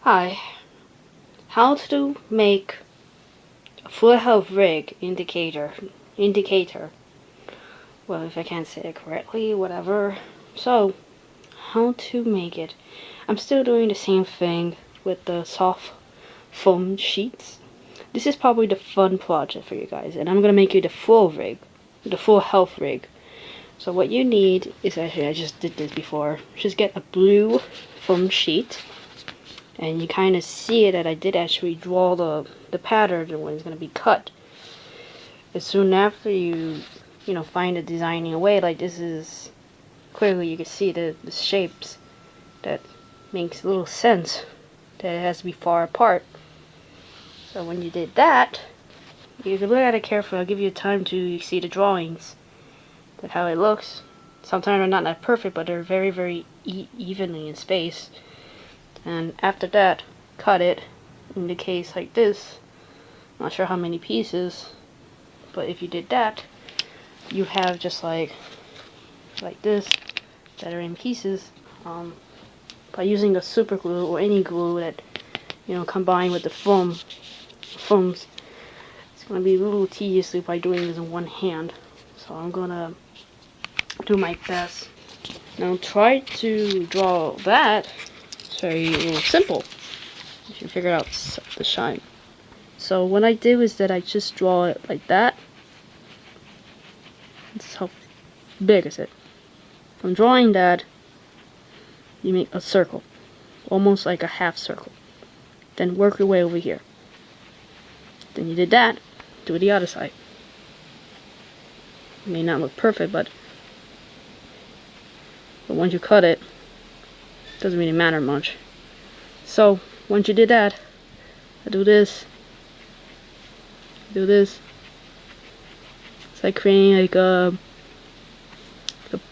Hi, how to make a full health rig indicator. Well, if I can't say it correctly, whatever. So, how to make it. I'm still doing the same thing with the soft foam sheets. This is probably the fun project for you guys, and I'm gonna make you the full rig, the full health rig. So what you need is, actually, I just did this before, just get a blue foam sheet. And you kind of see that I did actually draw the pattern when it's going to be cut. As soon after you find the designing away, like this is, clearly you can see the shapes that makes little sense that it has to be far apart. So when you did that, you can look at it carefully. I'll give you time to see the drawings, that how it looks. Sometimes they're not that perfect, but they're very, very evenly in space. And after that, cut it in the case like this. Not sure how many pieces, but if you did that, you have just like this that are in pieces. By using a super glue or any glue that combined with the foams, it's gonna be a little tedious by doing this in one hand. So I'm gonna do my best. Now try to draw that. It's very simple. You should figure out the shine. So what I did was that I just draw it like that. This is how big is it. From drawing that, you make a circle, almost like a half circle. Then work your way over here. Then you did that, do the other side. It may not look perfect, but once you cut it, doesn't really matter much. So once you did that, I do this. It's like creating like a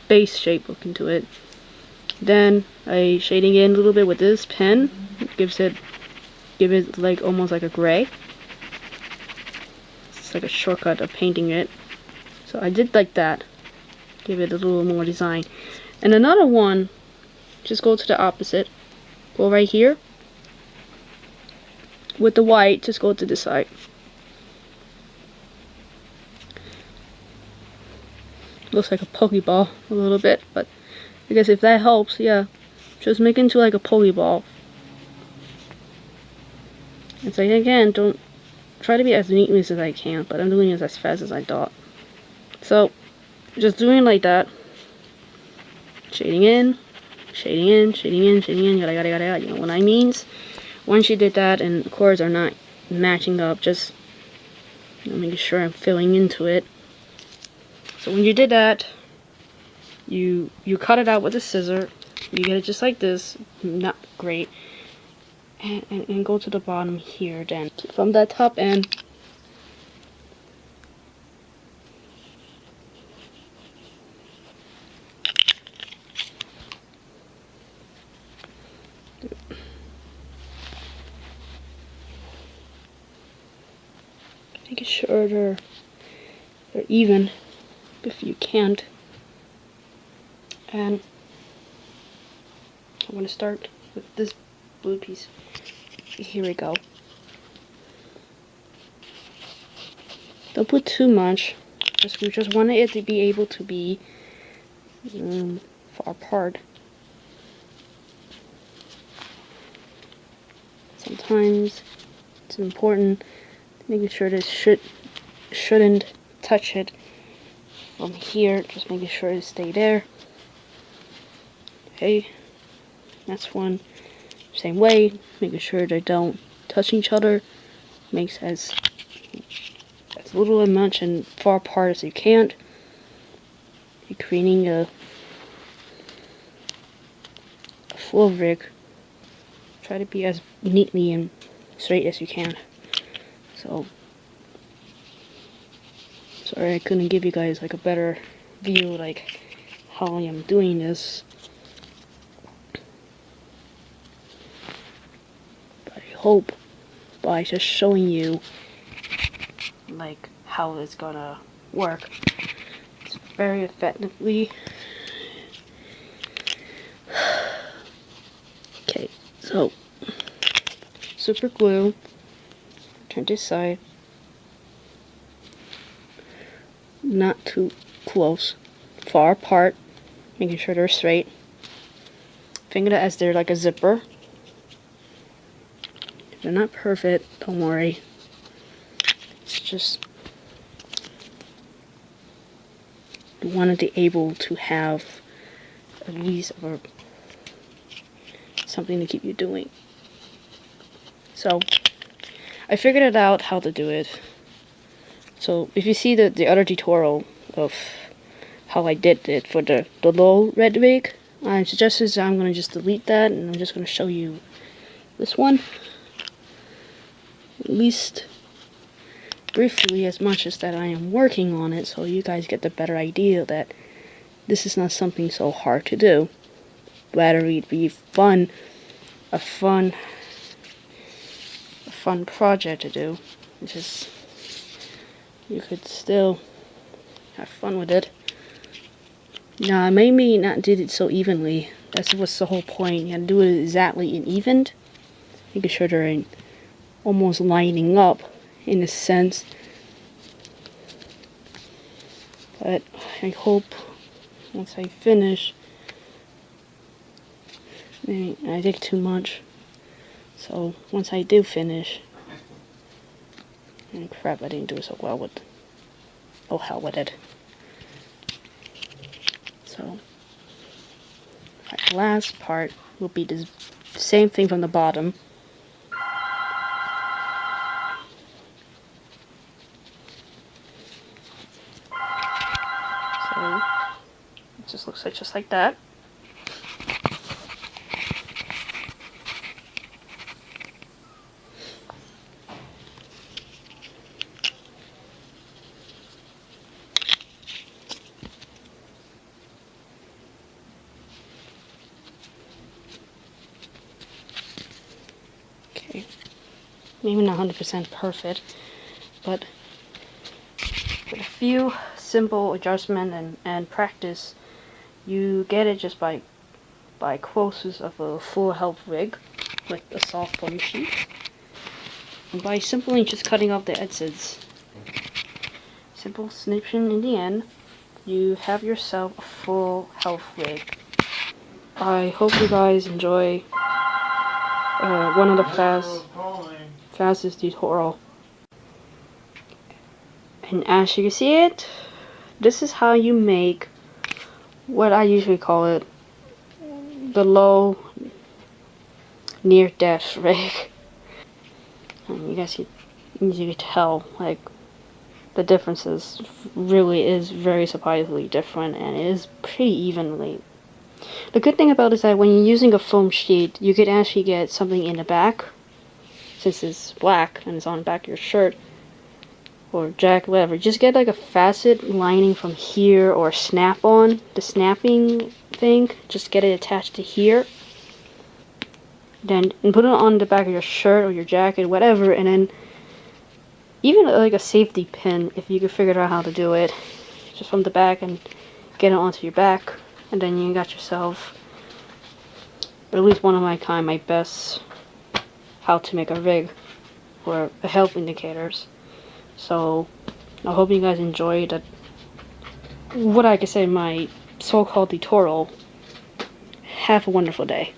base shape look into it. Then I shading in a little bit with this pen, give it like almost like a gray. It's like a shortcut of painting it. So I did like that, give it a little more design. And another one, just go to the opposite, go right here. With the white, just go to the side. Looks like a Pokeball a little bit, but I guess if that helps, yeah. Just make it into like a Pokeball. It's like, again, don't try to be as neatly as I can, but I'm doing it as fast as I thought. So, just doing like that. Shading in, shading in, shading in, shading in, yada yada yada. You know what I mean? Once you did that and the chords are not matching up, just making sure I'm filling into it. So when you did that, you cut it out with a scissor. You get it just like this, not great. And go to the bottom here then. From that top end, making sure they're even if you can't. And I'm going to start with this blue piece. Here we go. Don't put too much. We just wanted it to be able to be far apart. Sometimes it's important making sure this shouldn't touch it from here. Just making sure to stay there. Okay, that's one. Same way, making sure they don't touch each other. Makes as little and much and far apart as you can. You're creating a full rig. Try to be as neatly and straight as you can. So, sorry I couldn't give you guys like a better view like how I am doing this. But I hope by just showing you like how it's gonna work, it's very effectively. Okay, so super glue. Turn this side. Not too close. Far apart. Making sure they're straight. Think of it as they're like a zipper. They're not perfect, don't worry. It's just you want to be able to have at least something to keep you doing. So I figured it out how to do it. So if you see the other tutorial of how I did it for the low red wig, I suggested I'm going to just delete that and I'm just going to show you this one. At least briefly, as much as that I am working on it, so you guys get the better idea that this is not something so hard to do. Rather it be a fun project to do, which is you could still have fun with it. Now, I maybe not did it so evenly. That's what's the whole point. You have to do it exactly and evened, making sure they're almost lining up in a sense. But I hope once I finish, maybe I did too much. So once I do finish, and crap, I didn't do so well with. Oh hell with it. So the last part will be the same thing from the bottom. So it just looks like just like that. Okay, maybe not 100% perfect, but with a few simple adjustment and practice, you get it just by closes of a full health wig with a soft foam sheet, and by simply just cutting off the edges. Simple snipping in the end, you have yourself a full health wig. I hope you guys enjoy one of the fastest tutorial. And as you can see it, this is how you make what I usually call it the low near death wig. And you guys can easily tell like the differences really is very surprisingly different, and it is pretty evenly. The good thing about it is that when you're using a foam sheet, you could actually get something in the back, since it's black and it's on the back of your shirt or jacket, whatever. Just get like a facet lining from here or snap on, the snapping thing, just get it attached to here. Then and put it on the back of your shirt or your jacket, whatever, and then even like a safety pin, if you could figure out how to do it, just from the back and get it onto your back, and then you got yourself, or at least one of my kind, my best how to make a rig or a health indicators. So I hope you guys enjoyed that, what I could say, my so-called tutorial. Have a wonderful day.